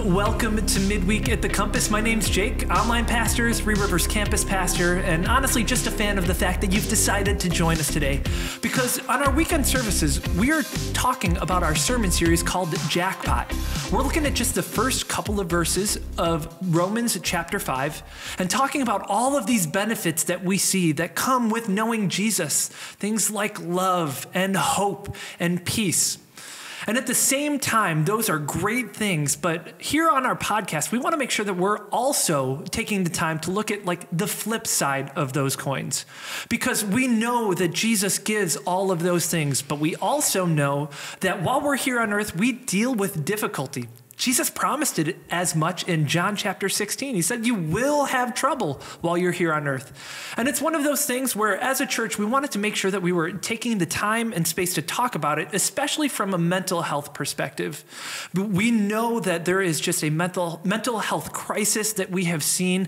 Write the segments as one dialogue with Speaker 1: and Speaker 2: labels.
Speaker 1: welcome to Midweek at the Compass. My name's Jake, online pastor, Three Rivers campus pastor, and honestly just a fan of the fact that you've decided to join us today. Because on our weekend services, we are talking about our sermon series called Jackpot. We're looking at just the first couple of verses of Romans chapter 5 and talking about all of these benefits that we see that come with knowing Jesus. Things like love and hope and peace. And at the same time, those are great things. But here on our podcast, we want to make sure that we're also taking the time to look at like the flip side of those coins. Because we know that Jesus gives all of those things, but we also know that while we're here on earth, we deal with difficulty. Jesus promised it as much in John chapter 16. He said, you will have trouble while you're here on earth. And it's one of those things where as a church, we wanted to make sure that we were taking the time and space to talk about it, especially from a mental health perspective. We know that there is just a mental health crisis that we have seen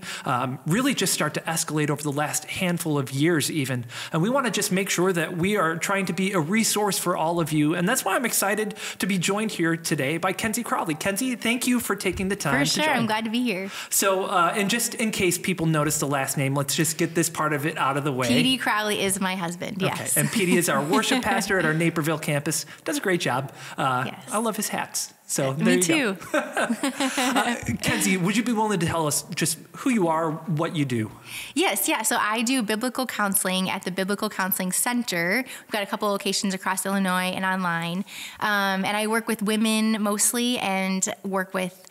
Speaker 1: really just start to escalate over the last handful of years even. And we want to just make sure that we are trying to be a resource for all of you. And that's why I'm excited to be joined here today by MicKenzie Crowley. Kenzie, thank you for taking the time to join.
Speaker 2: For sure, I'm glad to be here.
Speaker 1: So, and just in case people notice the last name, let's just get this part of it out of the way.
Speaker 2: Petey Crowley is my husband, yes.
Speaker 1: Okay, and Petey is our worship pastor at our Naperville campus. Does a great job.
Speaker 2: Yes.
Speaker 1: I love his hats. So there
Speaker 2: Me
Speaker 1: you
Speaker 2: too.
Speaker 1: go. Kenzie, would you be willing to tell us just who you are, what you do?
Speaker 2: Yes, yeah. So I do biblical counseling at the Biblical Counseling Center. We've got a couple locations across Illinois and online. And I work with women mostly and work with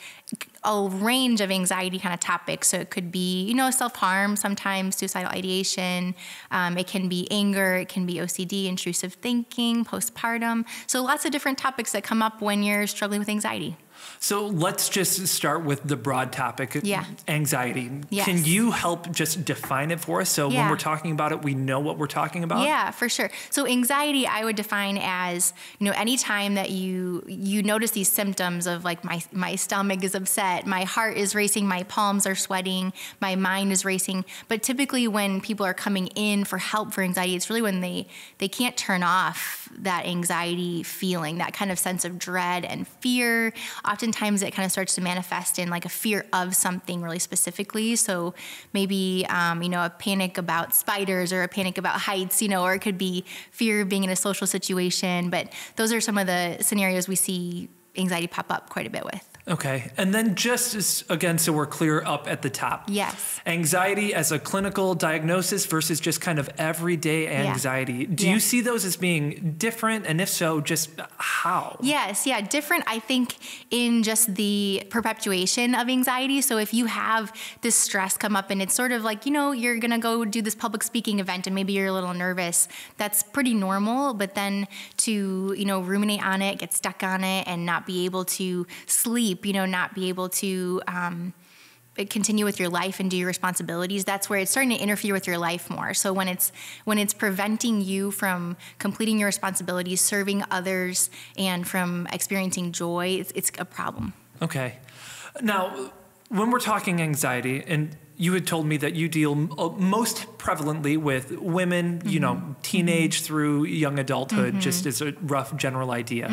Speaker 2: a range of anxiety kind of topics. So it could be, self-harm, sometimes suicidal ideation. It can be anger. It can be OCD, intrusive thinking, postpartum. So lots of different topics that come up when you're struggling with anxiety.
Speaker 1: So let's just start with the broad topic, anxiety.
Speaker 2: Yes.
Speaker 1: Can you help just define it for us so when we're talking about it, we know what we're talking about?
Speaker 2: Yeah, for sure. So anxiety, I would define as, anytime that you notice these symptoms of like my stomach is upset, my heart is racing, my palms are sweating, my mind is racing. But typically when people are coming in for help for anxiety, it's really when they can't turn off that anxiety feeling, that kind of sense of dread and fear. Oftentimes it kind of starts to manifest in like a fear of something really specifically. So maybe, a panic about spiders or a panic about heights, or it could be fear of being in a social situation. But those are some of the scenarios we see anxiety pop up quite a bit with.
Speaker 1: Okay. And then again, so we're clear up at the top.
Speaker 2: Yes.
Speaker 1: Anxiety as a clinical diagnosis versus just kind of everyday anxiety.
Speaker 2: Yeah.
Speaker 1: Do you see those as being different? And if so, just how?
Speaker 2: Yes. Yeah. Different, I think, in just the perpetuation of anxiety. So if you have this stress come up and it's sort of like, you're going to go do this public speaking event and maybe you're a little nervous, that's pretty normal. But then to, ruminate on it, get stuck on it and not be able to sleep, not be able to continue with your life and do your responsibilities, that's where it's starting to interfere with your life more. So when it's preventing you from completing your responsibilities, serving others, and from experiencing joy, it's a problem.
Speaker 1: Okay. Now, when we're talking anxiety, and you had told me that you deal most prevalently with women, teenage through young adulthood, just as a rough general idea.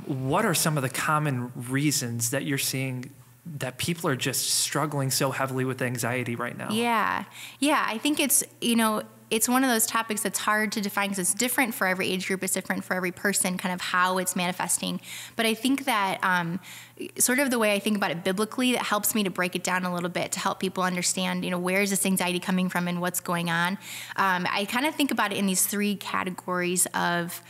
Speaker 1: What are some of the common reasons that you're seeing that people are just struggling so heavily with anxiety right now?
Speaker 2: Yeah. I think it's, it's one of those topics that's hard to define because it's different for every age group. It's different for every person, kind of how it's manifesting. But I think that sort of the way I think about it biblically, that helps me to break it down a little bit to help people understand, where is this anxiety coming from and what's going on. I kind of think about it in these three categories of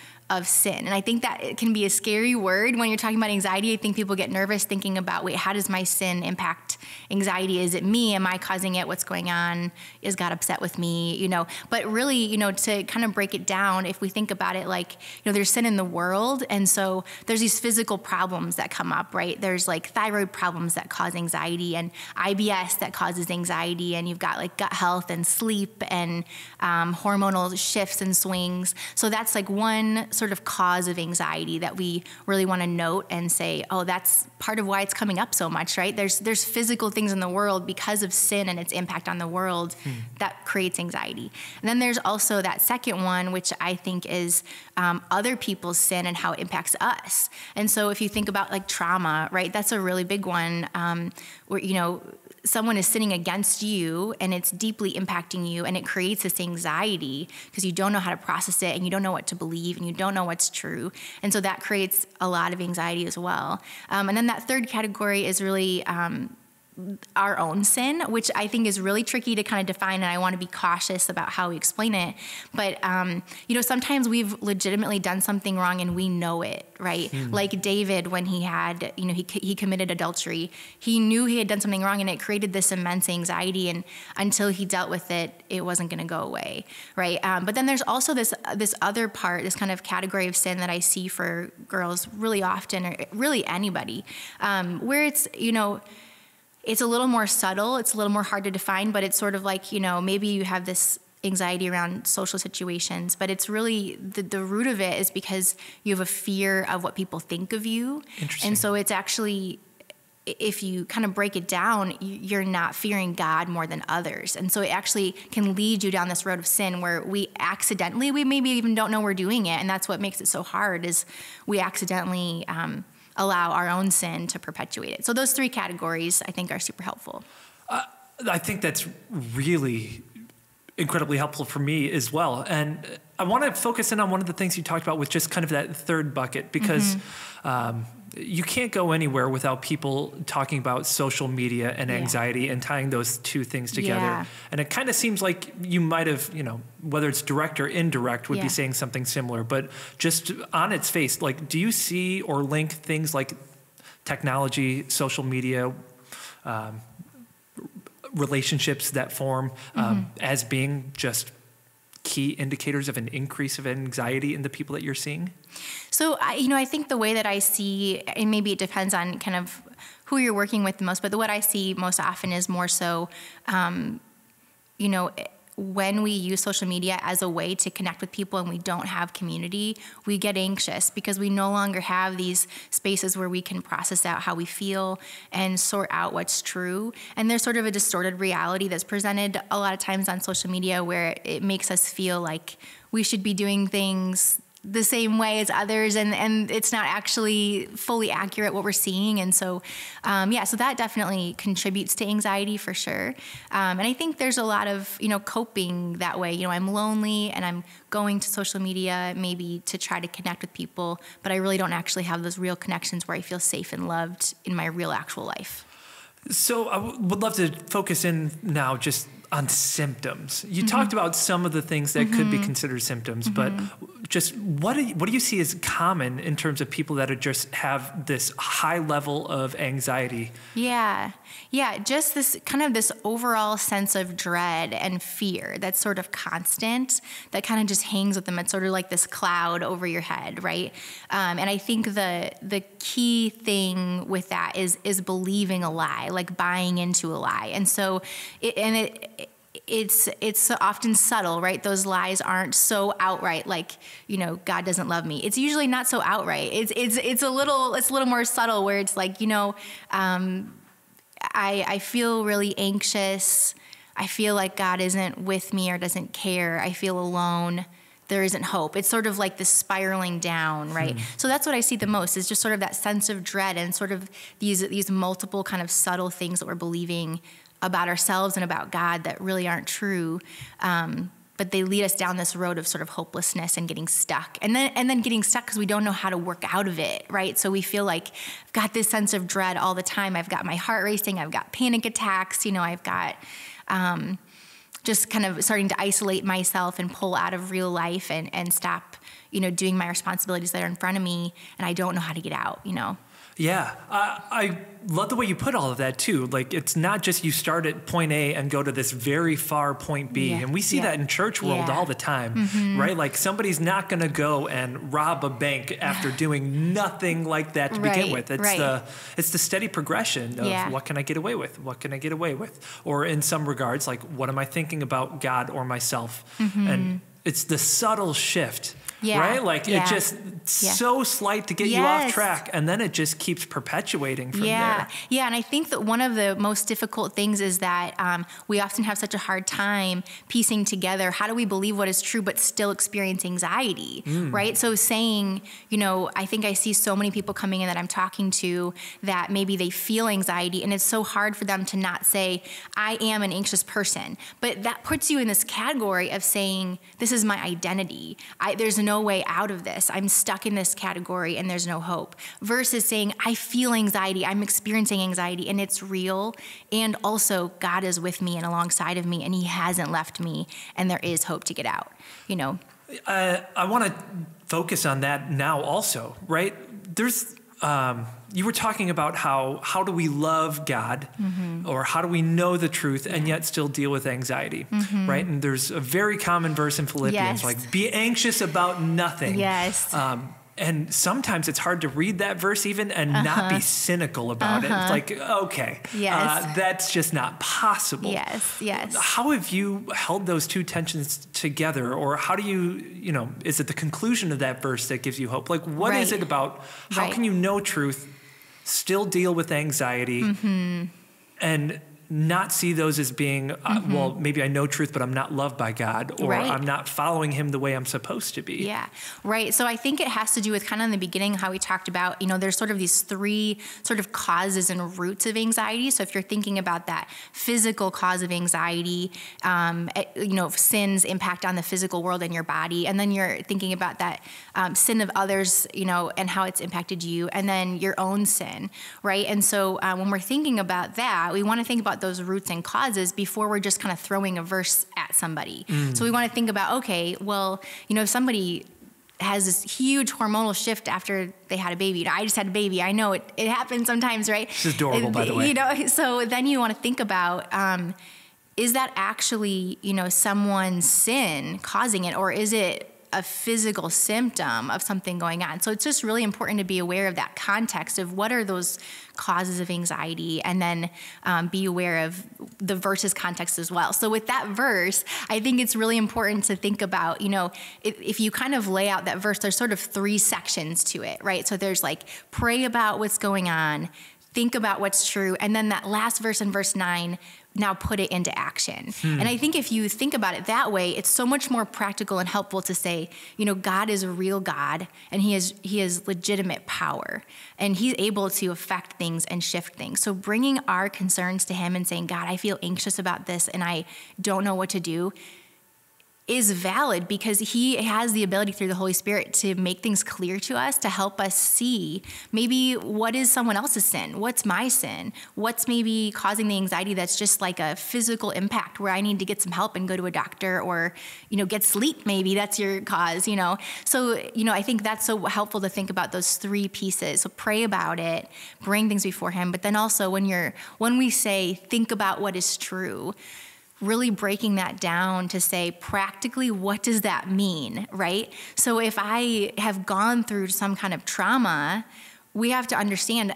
Speaker 2: sin. And I think that it can be a scary word when you're talking about anxiety. I think people get nervous thinking about, wait, how does my sin impact anxiety? Is it me? Am I causing it? What's going on? Is God upset with me? But really, to kind of break it down, if we think about it like, there's sin in the world. And so there's these physical problems that come up, right? There's like thyroid problems that cause anxiety and IBS that causes anxiety. And you've got like gut health and sleep and hormonal shifts and swings. So that's like one sort of cause of anxiety that we really want to note and say, oh, that's part of why it's coming up so much, right? There's physical things in the world because of sin and its impact on the world that creates anxiety. And then there's also that second one, which I think is other people's sin and how it impacts us. And so if you think about like trauma, right, that's a really big one, where, someone is sinning against you and it's deeply impacting you, and it creates this anxiety because you don't know how to process it and you don't know what to believe and you don't know what's true. And so that creates a lot of anxiety as well. And then that third category is really our own sin, which I think is really tricky to kind of define, and I want to be cautious about how we explain it. But, sometimes we've legitimately done something wrong and we know it, right? Like David, when he had, he committed adultery, he knew he had done something wrong, and it created this immense anxiety, and until he dealt with it, it wasn't going to go away, right? But then there's also this other part, this kind of category of sin that I see for girls really often, or really anybody, where it's, it's a little more subtle, it's a little more hard to define, but it's sort of like, maybe you have this anxiety around social situations, but it's really, the root of it is because you have a fear of what people think of you.
Speaker 1: Interesting.
Speaker 2: And so it's actually, if you kind of break it down, you're not fearing God more than others. And so it actually can lead you down this road of sin where we maybe even don't know we're doing it. And that's what makes it so hard, is we accidentally allow our own sin to perpetuate it. So those three categories, I think, are super helpful.
Speaker 1: I think that's really incredibly helpful for me as well. And I want to focus in on one of the things you talked about with just kind of that third bucket, because you can't go anywhere without people talking about social media and anxiety and tying those two things together.
Speaker 2: Yeah.
Speaker 1: And it kind of seems like you might have, whether it's direct or indirect, would be saying something similar. But just on its face, like, do you see or link things like technology, social media, relationships that form as being just key indicators of an increase of anxiety in the people that you're seeing?
Speaker 2: So, I think the way that I see, and maybe it depends on kind of who you're working with the most, but what I see most often is more so, when we use social media as a way to connect with people and we don't have community, we get anxious because we no longer have these spaces where we can process out how we feel and sort out what's true. And there's sort of a distorted reality that's presented a lot of times on social media where it makes us feel like we should be doing things the same way as others, and it's not actually fully accurate what we're seeing. And so, so that definitely contributes to anxiety for sure. And I think there's a lot of, coping that way. I'm lonely and I'm going to social media maybe to try to connect with people, but I really don't actually have those real connections where I feel safe and loved in my real actual life.
Speaker 1: So I would love to focus in now just on symptoms. You talked about some of the things that could be considered symptoms, but just what do you see as common in terms of people that are just have this high level of anxiety? Yeah,
Speaker 2: just this overall sense of dread and fear that's sort of constant, that kind of just hangs with them. It's sort of like this cloud over your head, right? And I think the key thing with that is believing a lie, like buying into a lie. And so it's often subtle, right? Those lies aren't so outright, like, God doesn't love me. It's usually not so outright. It's a little more subtle, where it's like, I feel really anxious. I feel like God isn't with me or doesn't care. I feel alone. There isn't hope. It's sort of like this spiraling down, right? So that's what I see the most, is just sort of that sense of dread and sort of these multiple kind of subtle things that we're believing about ourselves and about God that really aren't true. But they lead us down this road of sort of hopelessness and getting stuck. And then getting stuck because we don't know how to work out of it, right? So we feel like I've got this sense of dread all the time. I've got my heart racing. I've got panic attacks. I've got just kind of starting to isolate myself and pull out of real life and stop, doing my responsibilities that are in front of me. And I don't know how to get out,
Speaker 1: Yeah, I love the way you put all of that too. Like, it's not just you start at point A and go to this very far point B. And we see that in church world all the time, right? Like, somebody's not going to go and rob a bank after doing nothing like that to begin with. It's the steady progression of what can I get away with? What can I get away with? Or in some regards, like, what am I thinking about God or myself? And it's the subtle shift right? Like it just so slight to get you off track, and then it just keeps perpetuating from there.
Speaker 2: Yeah, and I think that one of the most difficult things is that we often have such a hard time piecing together how do we believe what is true but still experience anxiety, right? So saying, I think I see so many people coming in that I'm talking to that maybe they feel anxiety, and it's so hard for them to not say, I am an anxious person. But that puts you in this category of saying, this is my identity. There's no way out of this. I'm stuck in this category and there's no hope. Versus saying, I feel anxiety. I'm experiencing anxiety and it's real. And also God is with me and alongside of me and he hasn't left me and there is hope to get out,
Speaker 1: I want to focus on that now also, right? There's, you were talking about how do we love God or how do we know the truth and yet still deal with anxiety, right? And there's a very common verse in Philippians, like be anxious about nothing.
Speaker 2: Yes.
Speaker 1: And sometimes it's hard to read that verse even and not be cynical about it. It's like, okay, that's just not possible.
Speaker 2: Yes.
Speaker 1: How have you held those two tensions together? Or how do you, is it the conclusion of that verse that gives you hope? Like, what is it about? How can you know truth, still deal with anxiety, and not see those as being, well, maybe I know truth, but I'm not loved by God, or I'm not following him the way I'm supposed to be.
Speaker 2: Yeah, right. So I think it has to do with kind of in the beginning how we talked about, there's sort of these three sort of causes and roots of anxiety. So if you're thinking about that physical cause of anxiety, sin's impact on the physical world and your body, and then you're thinking about that sin of others, and how it's impacted you, and then your own sin, right? And so when we're thinking about that, we want to think about those roots and causes before we're just kind of throwing a verse at somebody. So we want to think about, okay, well, if somebody has this huge hormonal shift after they had a baby. I just had a baby. I know it happens sometimes, right?
Speaker 1: This is adorable, by the way.
Speaker 2: So then you want to think about, is that actually, someone's sin causing it, or is it a physical symptom of something going on? So it's just really important to be aware of that context of what are those causes of anxiety, and then be aware of the verse's context as well. So with that verse, I think it's really important to think about, if you kind of lay out that verse, there's sort of three sections to it, right? So there's like, pray about what's going on, think about what's true, and then that last verse in verse 9, now put it into action. And I think if you think about it that way, it's so much more practical and helpful to say, God is a real God, and he has legitimate power, and he's able to affect things and shift things. So bringing our concerns to him and saying, God, I feel anxious about this and I don't know what to do, is valid because he has the ability through the Holy Spirit to make things clear to us, to help us see maybe what is someone else's sin, what's my sin, what's maybe causing the anxiety that's just like a physical impact where I need to get some help and go to a doctor, or, get sleep, maybe that's your cause, So, I think that's so helpful to think about those three pieces. So pray about it, bring things before him, but then also when we say, think about what is true, really breaking that down to say, practically, what does that mean, right? So if I have gone through some kind of trauma, we have to understand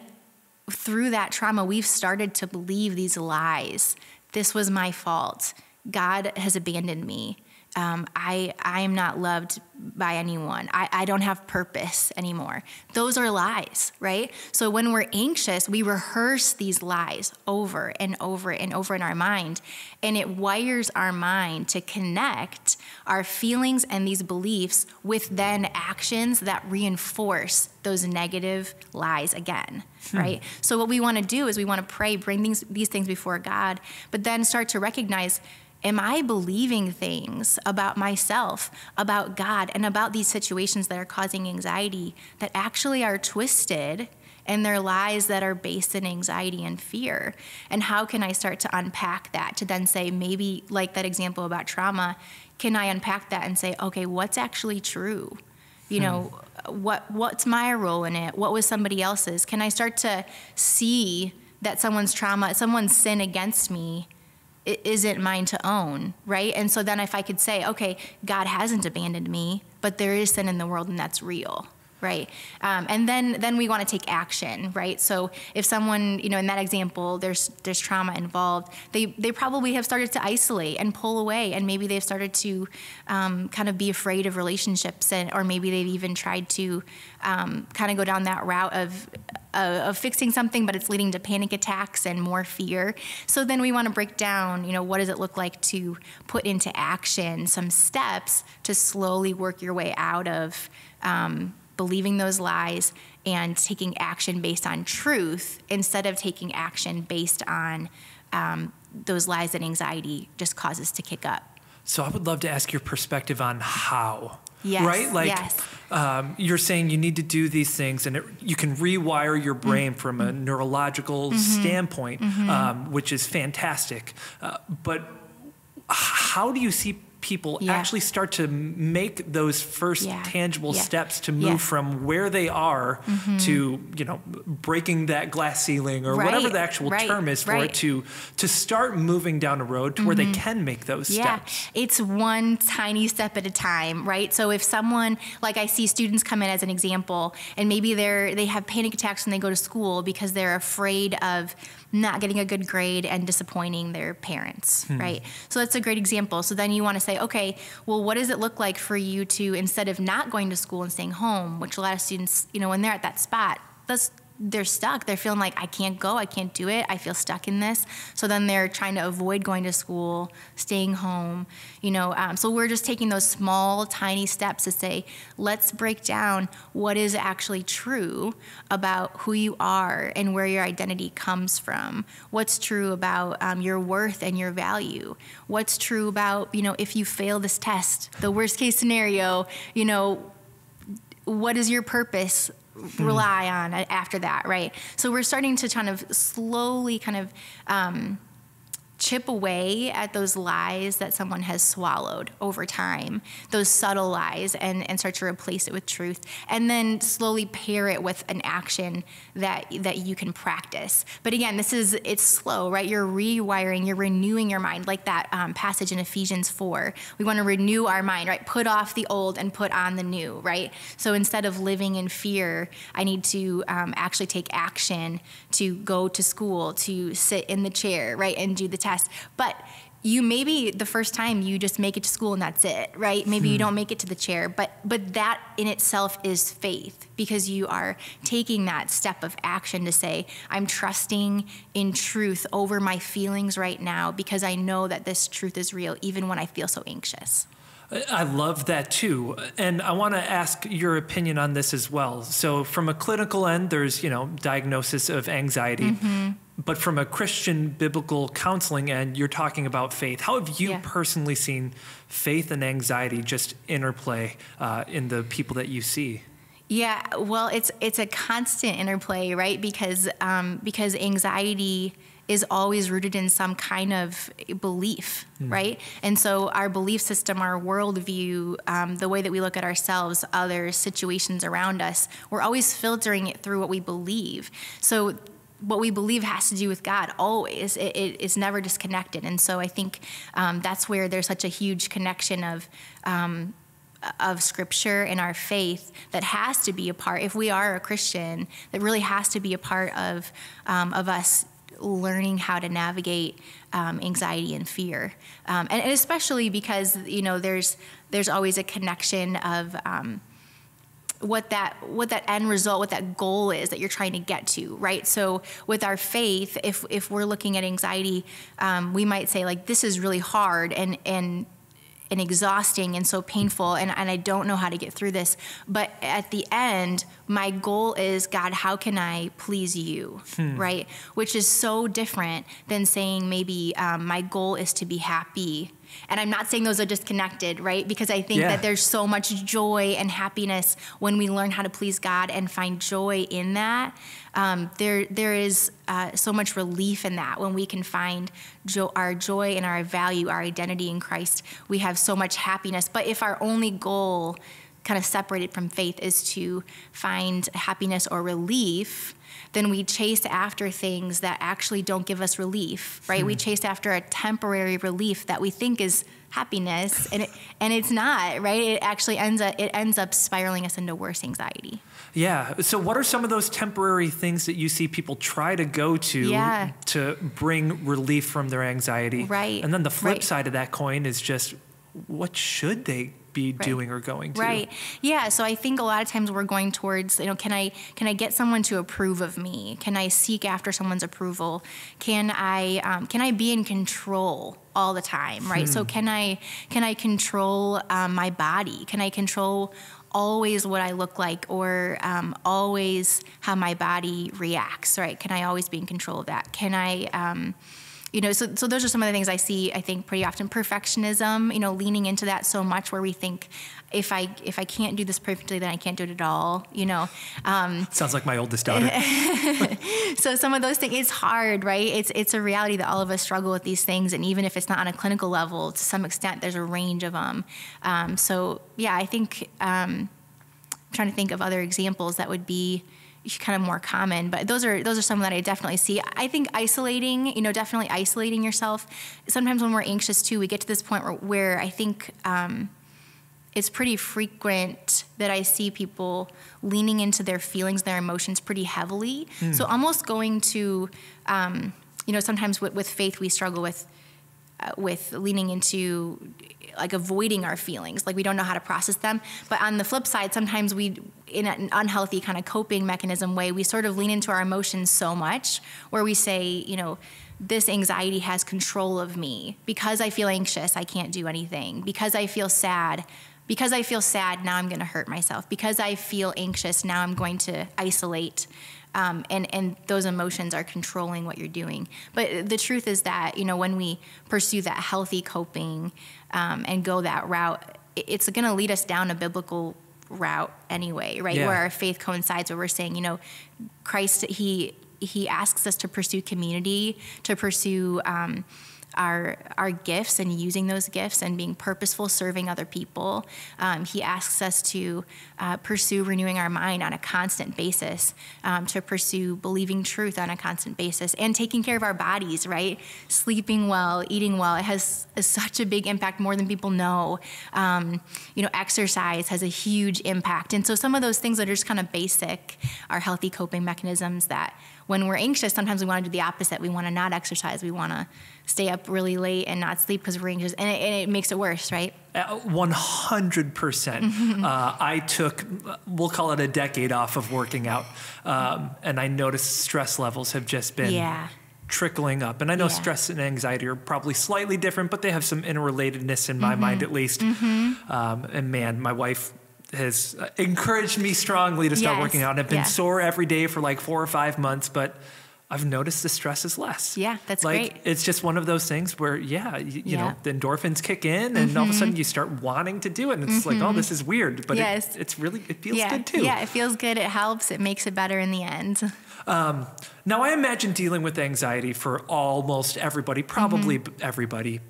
Speaker 2: through that trauma, we've started to believe these lies. This was my fault. God has abandoned me. I am not loved by anyone. I don't have purpose anymore. Those are lies, right? So when we're anxious, we rehearse these lies over and over and over in our mind, and it wires our mind to connect our feelings and these beliefs with then actions that reinforce those negative lies again, right? So what we want to do is we want to pray, bring these things before God, but then start to recognize, am I believing things about myself, about God, and about these situations that are causing anxiety that actually are twisted, and they're lies that are based in anxiety and fear? And how can I start to unpack that to then say, maybe like that example about trauma, can I unpack that and say, okay, what's actually true? What's my role in it? What was somebody else's? Can I start to see that someone's trauma, someone's sin against me, it isn't mine to own, right? And so then if I could say, okay, God hasn't abandoned me, but there is sin in the world and that's real. Right. And then we want to take action, right? So if someone, in that example, there's trauma involved, they probably have started to isolate and pull away, and maybe they've started to kind of be afraid of relationships, or maybe they've even tried to kind of go down that route of fixing something, but it's leading to panic attacks and more fear. So then we want to break down, what does it look like to put into action some steps to slowly work your way out of believing those lies and taking action based on truth instead of taking action based on those lies that anxiety just causes to kick up.
Speaker 1: So I would love to ask your perspective on how.
Speaker 2: Yes,
Speaker 1: right? Like,
Speaker 2: yes.
Speaker 1: You're saying you need to do these things, and you can rewire your brain from a neurological standpoint, which is fantastic. But how do you see people actually start to make those first tangible steps to move from where they are to, breaking that glass ceiling or whatever the actual term is for it, to start moving down a road to where they can make those steps?
Speaker 2: It's one tiny step at a time, right? So if someone, like I see students come in as an example, and maybe they have panic attacks when they go to school because they're afraid of not getting a good grade and disappointing their parents, right? So that's a great example. So then you want to say, okay, well, what does it look like for you to, instead of not going to school and staying home, which a lot of students, when they're at that spot, they're stuck. They're feeling like, I can't go, I can't do it, I feel stuck in this. So then they're trying to avoid going to school, staying home, So we're just taking those small, tiny steps to say, let's break down what is actually true about who you are and where your identity comes from. What's true about your worth and your value. What's true about, if you fail this test, the worst case scenario, what is your purpose rely on after that, right? So we're starting to kind of slowly chip away at those lies that someone has swallowed over time, those subtle lies, and start to replace it with truth, and then slowly pair it with an action that you can practice. But again, it's slow, right? You're rewiring, you're renewing your mind, like that passage in Ephesians 4. We want to renew our mind, right? Put off the old and put on the new, right? So instead of living in fear, I need to actually take action to go to school, to sit in the chair, right, and do the test. But you maybe the first time you just make it to school and that's it, right? Maybe you don't make it to the chair, but that in itself is faith, because you are taking that step of action to say, I'm trusting in truth over my feelings right now because I know that this truth is real even when I feel so anxious.
Speaker 1: I love that too. And I want to ask your opinion on this as well. So from a clinical end, there's, diagnosis of anxiety. But from a Christian biblical counseling end, you're talking about faith. How have you personally seen faith and anxiety just interplay in the people that you see?
Speaker 2: Yeah, well, it's a constant interplay, right? Because anxiety is always rooted in some kind of belief, right? And so our belief system, our worldview, the way that we look at ourselves, others, situations around us, we're always filtering it through what we believe. So what we believe has to do with God always. It is never disconnected. And so I think that's where there's such a huge connection of Scripture and our faith that has to be a part, if we are a Christian, that really has to be a part of us learning how to navigate anxiety and fear, and especially because there's always a connection of what that end result, what that goal is that you're trying to get to, right? So with our faith, if we're looking at anxiety, we might say like, this is really hard and exhausting and so painful, and I don't know how to get through this. But at the end, my goal is, God, how can I please you, right? Which is so different than saying maybe my goal is to be happy. And I'm not saying those are disconnected, right? Because I think that there's so much joy and happiness when we learn how to please God and find joy in that. There is so much relief in that when we can find our joy and our value, our identity in Christ. We have so much happiness. But if our only goal kind of separated from faith is to find happiness or relief, then we chase after things that actually don't give us relief, right? We chase after a temporary relief that we think is happiness, and it's not, right? It actually ends up spiraling us into worse anxiety.
Speaker 1: Yeah. So what are some of those temporary things that you see people try to go to bring relief from their anxiety?
Speaker 2: Right.
Speaker 1: And then the flip side of that coin is just, what should they be doing or going to?
Speaker 2: Right. Yeah. So I think a lot of times we're going towards, can I get someone to approve of me? Can I seek after someone's approval? Can I be in control all the time? Right. So can I control my body? Can I control always what I look like, or always how my body reacts? Right. Can I always be in control of that? Can I, so those are some of the things I see, I think, pretty often. Perfectionism, leaning into that so much, where we think if I can't do this perfectly, then I can't do it at all,
Speaker 1: Sounds like my oldest daughter.
Speaker 2: So some of those things, it's hard, right? It's a reality that all of us struggle with these things. And even if it's not on a clinical level, to some extent, there's a range of them. I think, I'm trying to think of other examples that would be kind of more common, but those are some that I definitely see. I think isolating, definitely isolating yourself. Sometimes when we're anxious too, we get to this point where I think it's pretty frequent that I see people leaning into their feelings, their emotions pretty heavily. So almost going to, sometimes with faith we struggle with leaning into like avoiding our feelings, like we don't know how to process them. But on the flip side, sometimes we, in an unhealthy kind of coping mechanism way, we sort of lean into our emotions so much, where we say, this anxiety has control of me. Because I feel anxious, I can't do anything. Because I feel sad, now I'm going to hurt myself. Because I feel anxious, now I'm going to isolate. And those emotions are controlling what you're doing. But the truth is that, when we pursue that healthy coping and go that route, it's going to lead us down a biblical route anyway, right?
Speaker 1: Yeah.
Speaker 2: Where our faith coincides, where we're saying, Christ, he asks us to pursue community, to pursue our gifts and using those gifts and being purposeful, serving other people. He asks us to pursue renewing our mind on a constant basis, to pursue believing truth on a constant basis, and taking care of our bodies, right? Sleeping well, eating well. It has such a big impact, more than people know. Exercise has a huge impact. And so some of those things that are just kind of basic are healthy coping mechanisms that when we're anxious, sometimes we want to do the opposite. We want to not exercise. We want to stay up really late and not sleep because we're anxious. And it makes it worse, right?
Speaker 1: 100%. I took, we'll call it a decade off of working out. And I noticed stress levels have just been trickling up. And I know stress and anxiety are probably slightly different, but they have some interrelatedness in my mind, at least. And man, my wife has encouraged me strongly to start working out. I've been sore every day for like 4 or 5 months, but I've noticed the stress is less.
Speaker 2: Yeah, that's
Speaker 1: like,
Speaker 2: great.
Speaker 1: It's just one of those things where, you know, the endorphins kick in and all of a sudden you start wanting to do it. And it's like, oh, this is weird, but it feels good too.
Speaker 2: Yeah, it feels good. It helps. It makes it better in the end.
Speaker 1: Now, I imagine dealing with anxiety for almost everybody, probably everybody,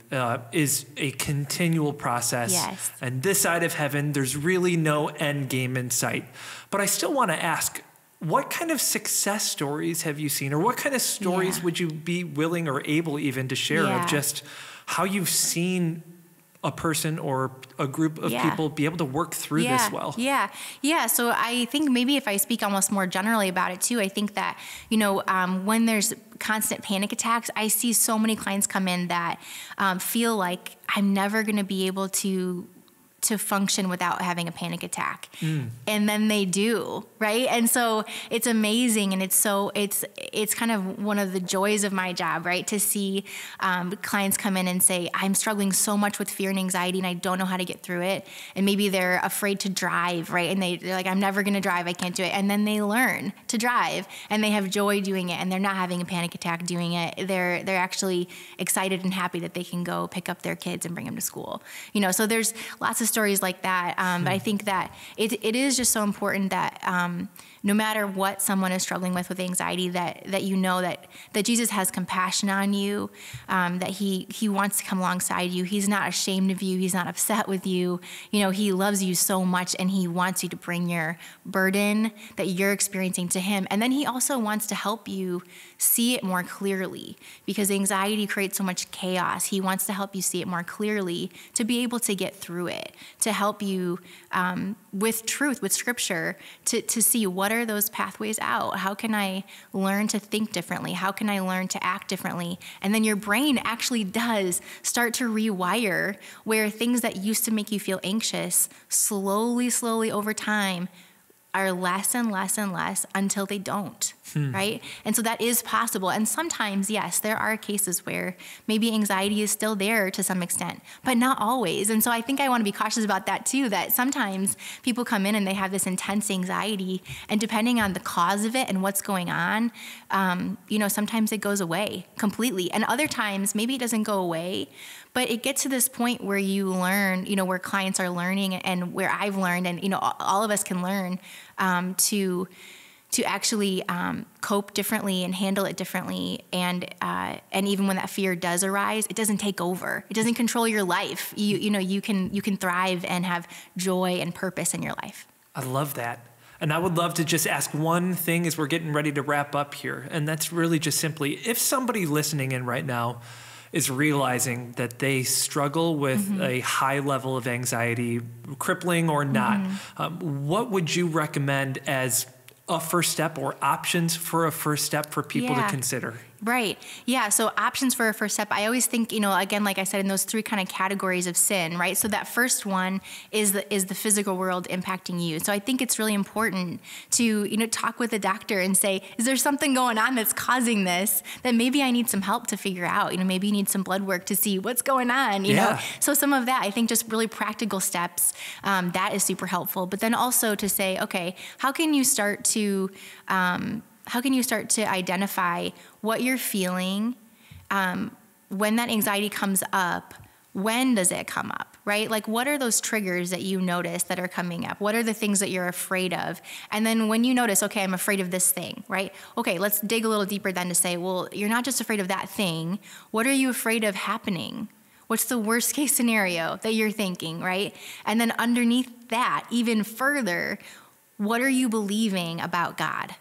Speaker 1: is a continual process.
Speaker 2: Yes.
Speaker 1: And this side of heaven, there's really no end game in sight. But I still want to ask, what kind of success stories have you seen, or what kind of stories would you be willing or able even to share of just how you've seen a person or a group of people be able to work through this well? Yeah.
Speaker 2: So I think maybe if I speak almost more generally about it too, I think that, when there's constant panic attacks, I see so many clients come in that feel like I'm never going to be able to function without having a panic attack. And then they do, right? And so it's amazing. And it's kind of one of the joys of my job, right? To see clients come in and say, I'm struggling so much with fear and anxiety and I don't know how to get through it. And maybe they're afraid to drive, right? And they're like, I'm never going to drive. I can't do it. And then they learn to drive and they have joy doing it and they're not having a panic attack doing it. They're actually excited and happy that they can go pick up their kids and bring them to school. So there's lots of stories like that. But I think that it is just so important that no matter what someone is struggling with anxiety, that you know that Jesus has compassion on you, that he wants to come alongside you. He's not ashamed of you. He's not upset with you. He loves you so much, and he wants you to bring your burden that you're experiencing to him. And then he also wants to help you see it more clearly, because anxiety creates so much chaos. He wants to help you see it more clearly to be able to get through it, to help you with truth, with scripture, to see what are those pathways out. How can I learn to think differently? How can I learn to act differently? And then your brain actually does start to rewire, where things that used to make you feel anxious slowly over time are less and less and less until they don't, right? And so that is possible. And sometimes, yes, there are cases where maybe anxiety is still there to some extent, but not always. And so I think I want to be cautious about that too, that sometimes people come in and they have this intense anxiety, and depending on the cause of it and what's going on, sometimes it goes away completely. And other times, maybe it doesn't go away, but it gets to this point where you learn, where clients are learning, and where I've learned, and, all of us can learn to actually cope differently and handle it differently. And even when that fear does arise, it doesn't take over. It doesn't control your life. You can thrive and have joy and purpose in your life.
Speaker 1: I love that. And I would love to just ask one thing as we're getting ready to wrap up here. And that's really just simply, if somebody listening in right now is realizing that they struggle with a high level of anxiety, crippling or not, what would you recommend as a first step, or options for a first step for people to consider?
Speaker 2: Right. Yeah. So options for a first step, I always think, again, like I said, in those three kind of categories of sin, right? So that first one is the physical world impacting you. So I think it's really important to, talk with a doctor and say, is there something going on that's causing this, that maybe I need some help to figure out? Maybe you need some blood work to see what's going on, you know? So some of that, I think just really practical steps, that is super helpful. But then also to say, okay, how can you start to identify what you're feeling when that anxiety comes up? When does it come up, right? Like, what are those triggers that you notice that are coming up? What are the things that you're afraid of? And then when you notice, okay, I'm afraid of this thing, right? Okay, let's dig a little deeper then to say, well, you're not just afraid of that thing. What are you afraid of happening? What's the worst case scenario that you're thinking, right? And then underneath that, even further, what are you believing about God?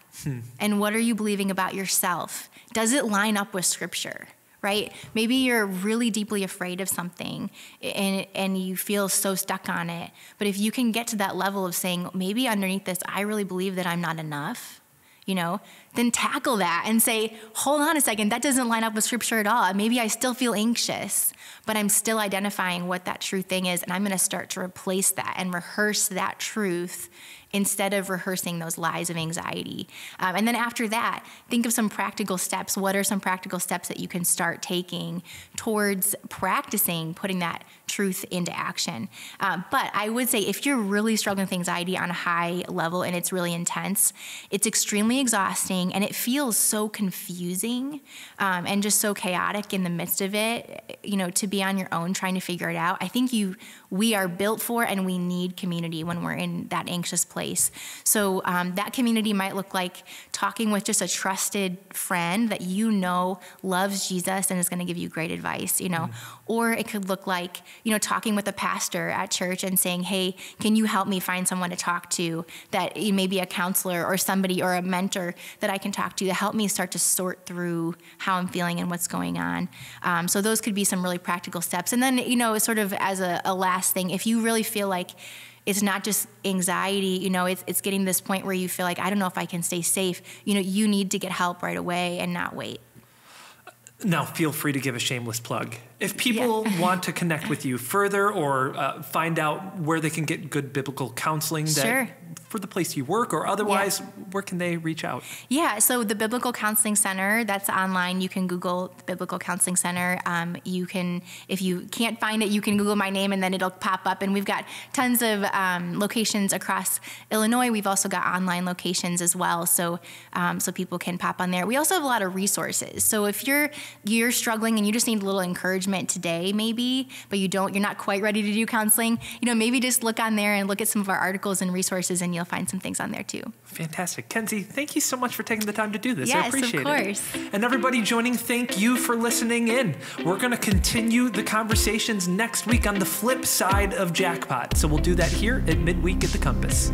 Speaker 2: And what are you believing about yourself? Does it line up with scripture, right? Maybe you're really deeply afraid of something and you feel so stuck on it. But if you can get to that level of saying, maybe underneath this, I really believe that I'm not enough, then tackle that and say, hold on a second, that doesn't line up with scripture at all. Maybe I still feel anxious, but I'm still identifying what that true thing is. And I'm going to start to replace that and rehearse that truth instead of rehearsing those lies of anxiety. And then after that, think of some practical steps. What are some practical steps that you can start taking towards practicing putting that truth into action? But I would say, if you're really struggling with anxiety on a high level and it's really intense, it's extremely exhausting and it feels so confusing and just so chaotic in the midst of it, to be on your own trying to figure it out. I think we are built for and we need community when we're in that anxious place. So that community might look like talking with just a trusted friend that loves Jesus and is going to give you great advice, Or it could look like, talking with a pastor at church and saying, hey, can you help me find someone to talk to, that maybe a counselor or somebody or a mentor that I can talk to help me start to sort through how I'm feeling and what's going on. So those could be some really practical steps. And then, sort of as a last thing, if you really feel like it's not just anxiety, it's getting to this point where you feel like, I don't know if I can stay safe, you need to get help right away and not wait.
Speaker 1: Now, feel free to give a shameless plug. If people want to connect with you further or find out where they can get good biblical counseling for the place you work or otherwise, where can they reach out? Yeah, so the Biblical Counseling Center, that's online. You can Google the Biblical Counseling Center. You can, if you can't find it, you can Google my name and then it'll pop up. And we've got tons of locations across Illinois. We've also got online locations as well, so people can pop on there. We also have a lot of resources. So if you're struggling and you just need a little encouragement,
Speaker 2: encouragement today, maybe, but you're not quite ready to do counseling, maybe just look on there and look at some of our articles and resources, and you'll find some things on there too.
Speaker 1: Fantastic. Kenzie, thank you so much for taking the time to do this.
Speaker 2: Yes,
Speaker 1: I appreciate it.
Speaker 2: of course.
Speaker 1: And everybody joining, thank you for listening in. We're going to continue the conversations next week on the flip side of Jackpot. So we'll do that here at Midweek at the Compass.